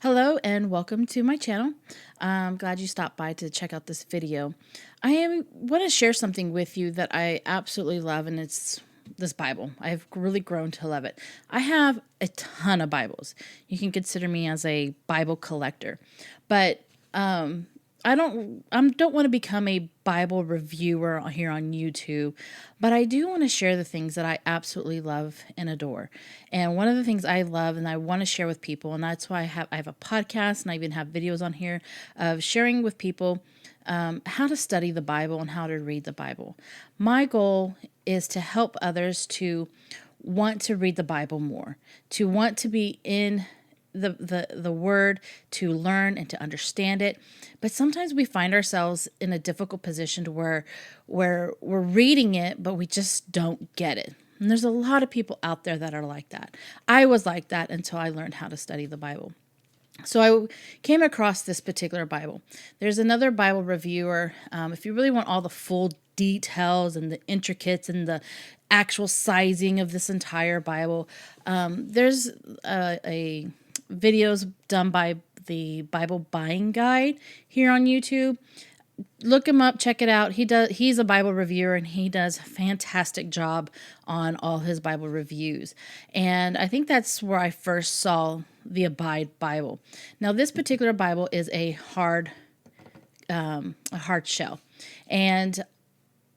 Hello and welcome to my channel. I'm glad you stopped by to check out this video. Want to share something with you that I absolutely love, and it's this Bible. I've really grown to love it. I have a ton of Bibles. You can consider me as a Bible collector, but I don't want to become a Bible reviewer here on YouTube, but I do want to share the things that I absolutely love and adore. And one of the things I love and I want to share with people, and that's why I have a podcast and I even have videos on here of sharing with people how to study the Bible and how to read the Bible. My goal is to help others to want to read the Bible more, to want to be in the word, to learn and to understand it. But sometimes we find ourselves in a difficult position to where we're reading it but we just don't get it. And there's a lot of people out there that are like that. I was like that until I learned how to study the Bible. So I came across this particular Bible. There's another Bible reviewer. If you really want all the full details and the intricates and the actual sizing of this entire Bible, there's a videos done by the Bible Buying Guide here on YouTube. Look him up, check it out. He's a Bible reviewer and he does a fantastic job on all his Bible reviews. And I think that's where I first saw the Abide Bible. Now this particular Bible is a hard shell. And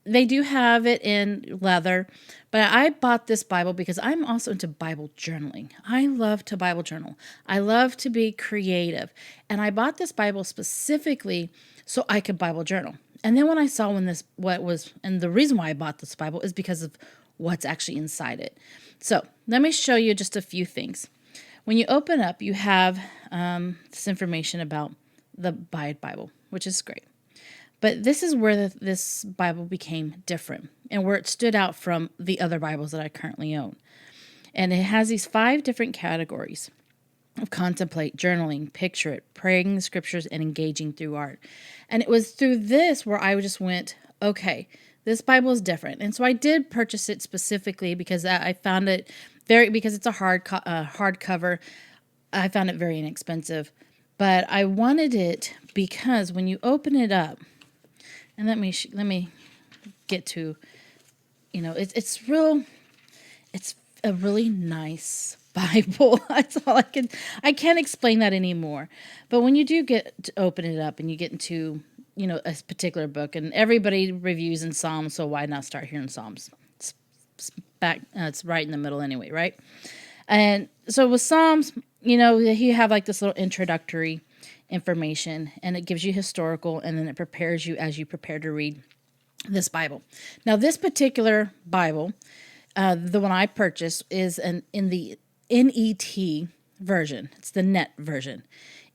they do have it in leather, but I bought this Bible because I'm also into Bible journaling. I love to Bible journal. I love to be creative. And I bought this Bible specifically so I could Bible journal. And then when I saw and the reason why I bought this Bible is because of what's actually inside it. So let me show you just a few things. When you open up, you have this information about the Abide Bible, which is great. But this is where this Bible became different and where it stood out from the other Bibles that I currently own. And it has these 5 different categories of contemplate, journaling, picture it, praying the scriptures, and engaging through art. And it was through this where I just went, okay, this Bible is different. And so I did purchase it specifically because I found it because it's a hardcover. I found it very inexpensive. But I wanted it because when you open it up, and let me get to, it's a really nice Bible. That's all I can't explain that anymore. But when you do get to open it up and you get into, a particular book, and everybody reviews in Psalms, so why not start here in Psalms? It's right in the middle anyway, right? And so with Psalms, you have like this little introductory information, and it gives you historical, and then it prepares you as you prepare to read this Bible. Now, this particular Bible, the one I purchased, is in the NET version. It's the NET version.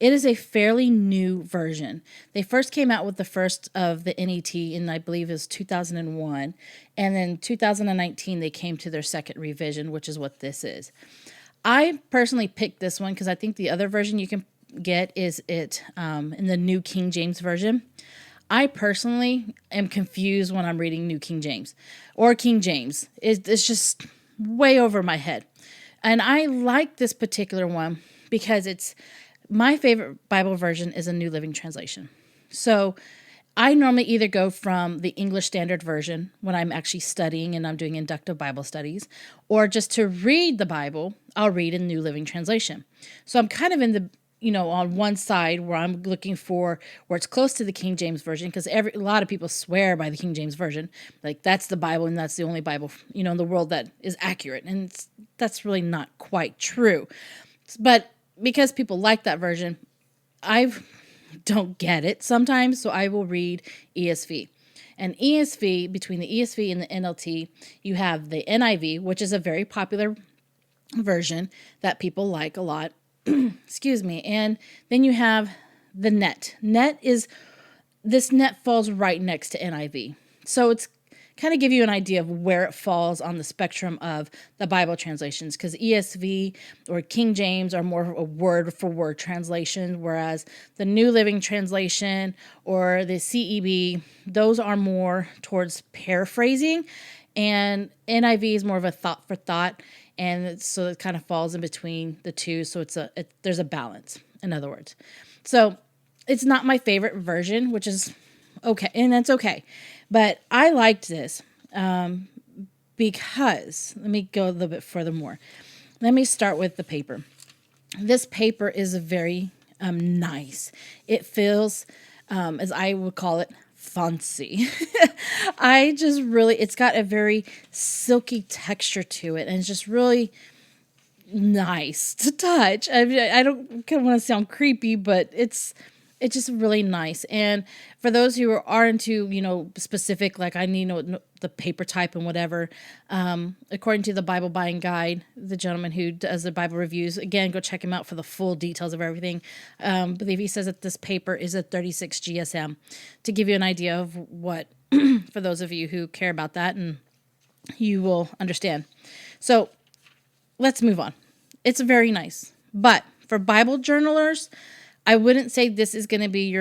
It is a fairly new version. They first came out with the first of the NET in, I believe, is 2001, and then 2019 they came to their second revision, which is what this is. I personally picked this one because I think the other version you can get is in the New King James Version. I personally am confused when I'm reading New King James or King James. It's just way over my head. And I like this particular one because it's my favorite Bible version is a New Living Translation. So I normally either go from the English Standard Version when I'm actually studying and I'm doing inductive Bible studies, or just to read the Bible, I'll read in New Living Translation. So I'm kind of in the on one side where I'm looking for where it's close to the King James Version, because a lot of people swear by the King James Version, like that's the Bible and that's the only Bible in the world that is accurate, and that's really not quite true. But because people like that version, I don't get it sometimes, so I will read ESV. And ESV, between the ESV and the NLT, you have the NIV, which is a very popular version that people like a lot. Excuse me. And then you have the NET. This NET falls right next to NIV. So it's kind of give you an idea of where it falls on the spectrum of the Bible translations, because ESV or King James are more a word for word translation, whereas the New Living Translation or the CEB, those are more towards paraphrasing, and NIV is more of a thought for thought. and so it kind of falls in between the two. So there's a balance, in other words. So it's not my favorite version, which is okay, and that's okay. But I liked this because, let me go a little bit further more. Let me start with the paper. This paper is very nice. It feels, as I would call it, fancy. It's got a very silky texture to it, and it's just really nice to touch. I don't kind of want to sound creepy, but it's just really nice. And for those who are into, specific, like I need to know the paper type and whatever, according to the Bible Buying Guide, the gentleman who does the Bible reviews, again, go check him out for the full details of everything. I believe he says that this paper is a 36 GSM, to give you an idea of what, for those of you who care about that, and you will understand. So let's move on. It's very nice. But for Bible journalers, I wouldn't say this is going to be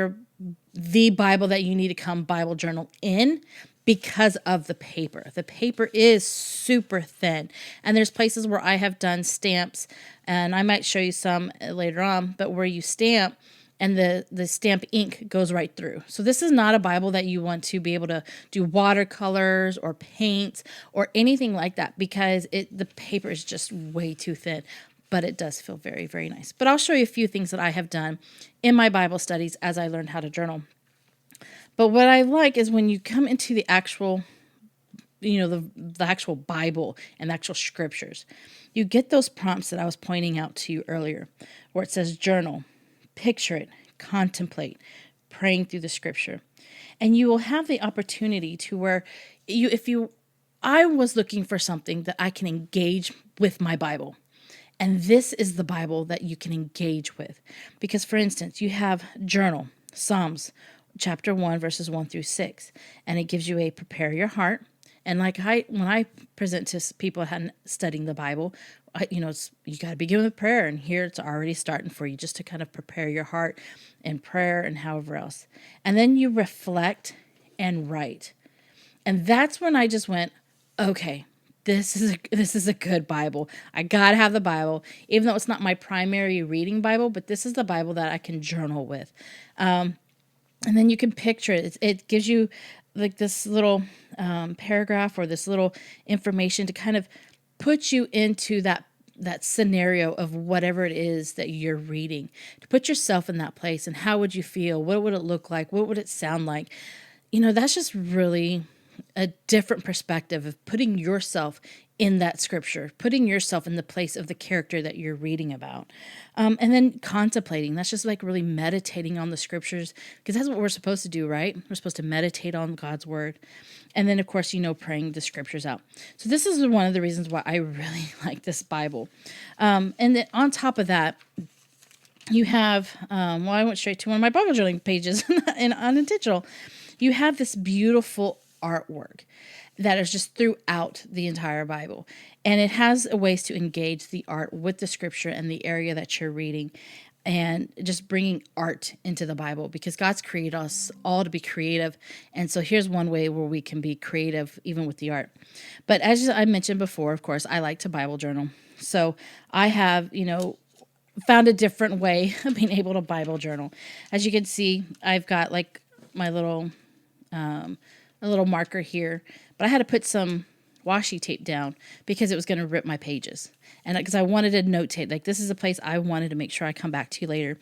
the Bible that you need to come Bible journal in, because of the paper. The paper is super thin. And there's places where I have done stamps, and I might show you some later on, but where you stamp and the stamp ink goes right through. So this is not a Bible that you want to be able to do watercolors or paint or anything like that, because the paper is just way too thin. But it does feel very, very nice. But I'll show you a few things that I have done in my Bible studies as I learned how to journal. But what I like is when you come into the actual, the actual Bible and the actual scriptures, you get those prompts that I was pointing out to you earlier, where it says journal, picture it, contemplate, praying through the scripture. And you will have the opportunity to where I was looking for something that I can engage with my Bible. And this is the Bible that you can engage with. Because, for instance, you have journal, Psalms, chapter 1, verses 1 through 6. And it gives you a prepare your heart. And when I present to people studying the Bible, you got to begin with prayer. And here it's already starting for you, just to kind of prepare your heart in prayer and however else. And then you reflect and write. And that's when I just went, okay, this is a good Bible. I gotta have the Bible, even though it's not my primary reading Bible, but this is the Bible that I can journal with. And then you can picture it. It gives you like this little paragraph or this little information to kind of put you into that scenario of whatever it is that you're reading, to put yourself in that place. And how would you feel? What would it look like? What would it sound like? That's just really a different perspective of putting yourself in that scripture, putting yourself in the place of the character that you're reading about. And then contemplating, that's just like really meditating on the scriptures, because that's what we're supposed to do, right? We're supposed to meditate on God's word. And then, of course, praying the scriptures out. So this is one of the reasons why I really like this Bible. And then on top of that, you have, I went straight to one of my Bible journaling pages in unintentional. You have this beautiful artwork that is just throughout the entire Bible. And it has ways to engage the art with the scripture and the area that you're reading, and just bringing art into the Bible, because God's created us all to be creative. And so here's one way where we can be creative even with the art. But as I mentioned before, of course, I like to Bible journal. So I have, found a different way of being able to Bible journal. As you can see, I've got like my little a little marker here, but I had to put some washi tape down because it was going to rip my pages. And because I wanted to notate, like this is a place I wanted to make sure I come back to later.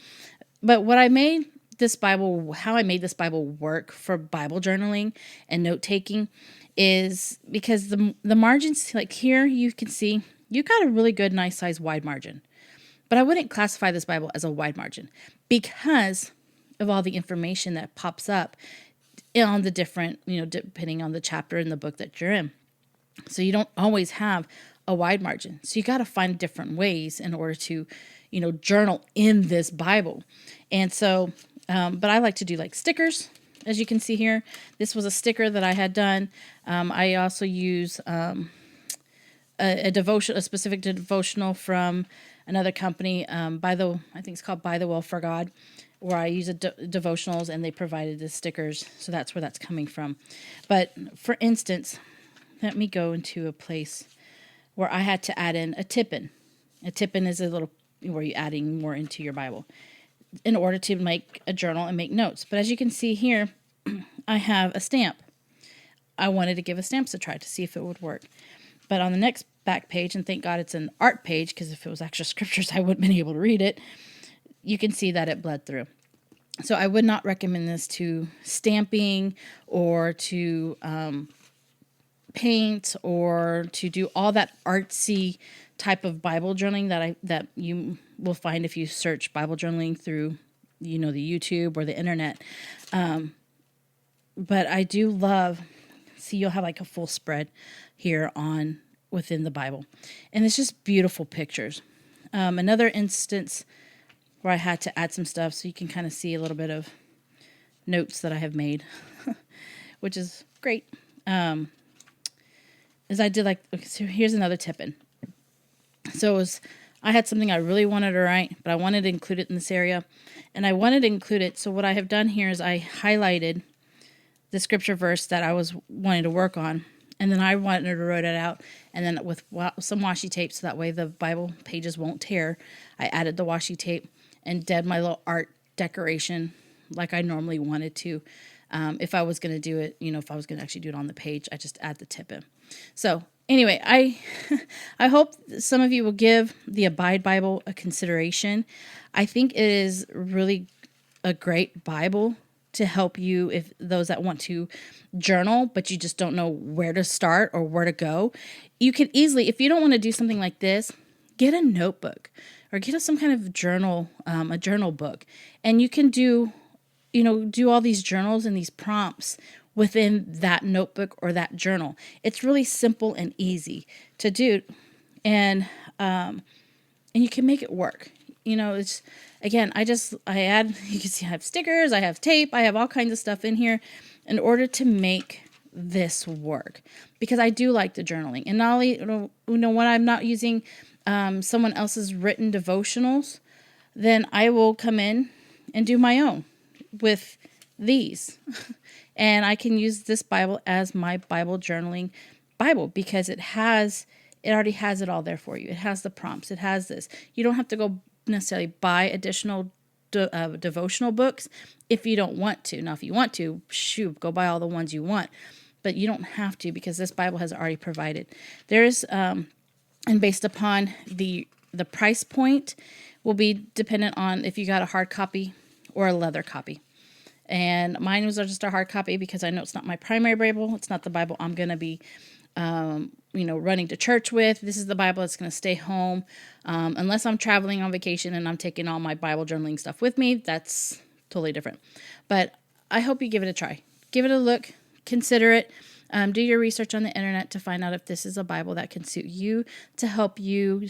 But how I made this Bible work for Bible journaling and note taking is because the margins, like here, you can see you got a really good, nice size wide margin. But I wouldn't classify this Bible as a wide margin because of all the information that pops up on the different, depending on the chapter in the book that you're in. So you don't always have a wide margin. So you got to find different ways in order to, journal in this Bible. And so, but I like to do like stickers, as you can see here. This was a sticker that I had done. I also use a specific devotional from another company, I think it's called By the Will for God, where I use devotionals, and they provided the stickers. So that's where that's coming from. But for instance, let me go into a place where I had to add in a tippin. A tippin is a little where you're adding more into your Bible in order to make a journal and make notes. But as you can see here, I have a stamp. I wanted to give a stamps a try to see if it would work. But on the next back page, and thank God it's an art page, because if it was extra scriptures, I wouldn't have been able to read it. You can see that it bled through. So I would not recommend this to stamping or to paint or to do all that artsy type of Bible journaling that you will find if you search Bible journaling through, the YouTube or the internet. But I do love, see, you'll have like a full spread here on within the Bible. And it's just beautiful pictures. Another instance where I had to add some stuff so you can kind of see a little bit of notes that I have made, which is great. Is I did okay, so here's another tip-in. So I had something I really wanted to write, but I wanted to include it in this area. And I wanted to include it, so what I have done here is I highlighted the scripture verse that I was wanting to work on, and then I wanted to write it out, and then with some washi tape, so that way the Bible pages won't tear, I added the washi tape and did my little art decoration like I normally wanted to. If I was going to do it, if I was going to actually do it on the page, I just add the tip in. So anyway, I hope some of you will give the Abide Bible a consideration. I think it is really a great Bible to help you, if those that want to journal, but you just don't know where to start or where to go. You can easily, if you don't want to do something like this, get a notebook or get some kind of journal, a journal book, and you can do all these journals and these prompts within that notebook or that journal. It's really simple and easy to do, and you can make it work. It's, again, I add, you can see I have stickers, I have tape, I have all kinds of stuff in here in order to make this work, because I do like the journaling. And not only, when I'm not using someone else's written devotionals, then I will come in and do my own with these. And I can use this Bible as my Bible journaling Bible, because it already has it all there for you. It has the prompts. It has this. You don't have to go necessarily buy additional devotional books if you don't want to. Now, if you want to, shoot, go buy all the ones you want. But you don't have to, because this Bible has already provided. There's, and based upon the price point will be dependent on if you got a hard copy or a leather copy. And mine was just a hard copy because I know it's not my primary Bible. It's not the Bible I'm going to be, running to church with. This is the Bible that's going to stay home. Unless I'm traveling on vacation and I'm taking all my Bible journaling stuff with me, that's totally different. But I hope you give it a try. Give it a look. Consider it. Do your research on the internet to find out if this is a Bible that can suit you, to help you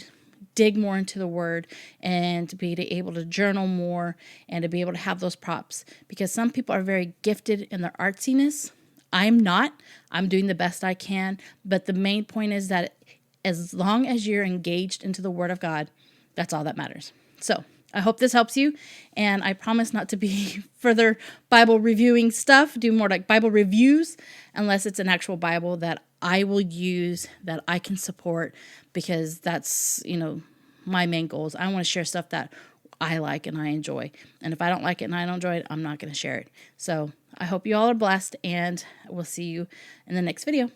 dig more into the Word and to be able to journal more and to be able to have those props. Because some people are very gifted in their artsiness. I'm not. I'm doing the best I can. But the main point is that as long as you're engaged into the Word of God, that's all that matters. So I hope this helps you. And I promise not to be further Bible reviewing stuff, do more like Bible reviews, unless it's an actual Bible that I will use, that I can support, because that's, my main goals. I want to share stuff that I like and I enjoy. And if I don't like it and I don't enjoy it, I'm not going to share it. So I hope you all are blessed, and we'll see you in the next video.